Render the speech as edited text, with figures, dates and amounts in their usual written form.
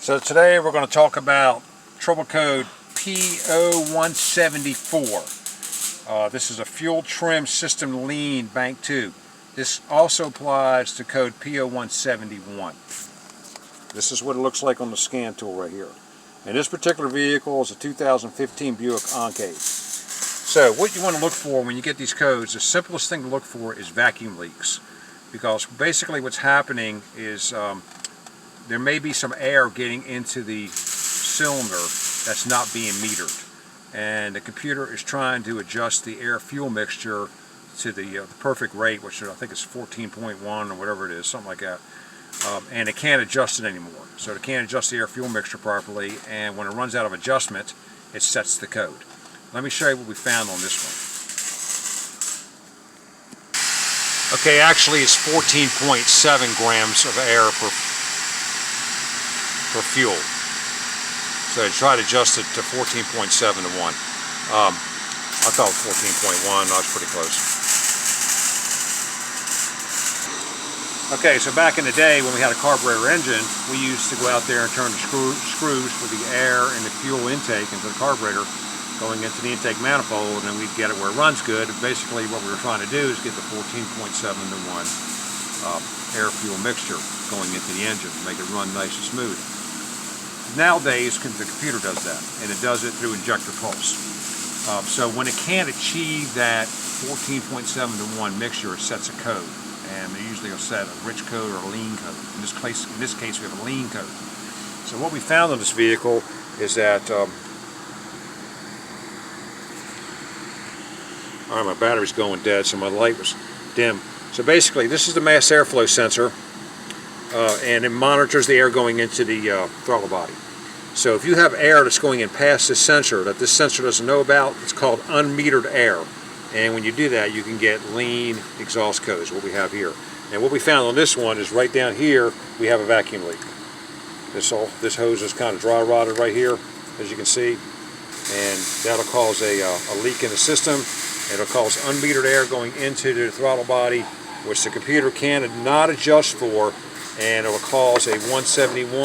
So today we're going to talk about trouble code P0174. This is a fuel trim system lean bank 2. This also applies to code P0171. This is what it looks like on the scan tool right here. And this particular vehicle is a 2015 Buick Enclave. So what you want to look for when you get these codes, the simplest thing to look for is vacuum leaks. Because basically what's happening is there may be some air getting into the cylinder that's not being metered. And the computer is trying to adjust the air-fuel mixture to the perfect rate, which I think is 14.1 or whatever it is, something like that. And it can't adjust it anymore. So it can't adjust the air-fuel mixture properly, and when it runs out of adjustment, it sets the code. Let me show you what we found on this one. Okay, actually it's 14.7 grams of air per fuel. So I tried to adjust it to 14.7 to 1. I thought 14.1, I was pretty close. Okay, so back in the day when we had a carburetor engine, we used to go out there and turn the screws for the air and the fuel intake into the carburetor going into the intake manifold, and we'd get it where it runs good. Basically what we were trying to do is get the 14.7 to 1 air-fuel mixture going into the engine to make it run nice and smooth. Nowadays the computer does that, and it does it through injector pulse. So when it can't achieve that 14.7 to 1 mixture, it sets a code. And they usually will set a rich code or a lean code. In this case, we have a lean code. So what we found on this vehicle is that all right, my battery's going dead, so my light was dim. So basically, this is the mass airflow sensor, and it monitors the air going into the throttle body. So if you have air that's going in past this sensor that this sensor doesn't know about, it's called unmetered air. And when you do that, you can get lean exhaust codes, what we have here. And what we found on this one is right down here, we have a vacuum leak. This hose is kind of dry rotted right here, as you can see. And that'll cause a leak in the system. It'll cause unmetered air going into the throttle body, which the computer cannot adjust for, and it'll cause a 171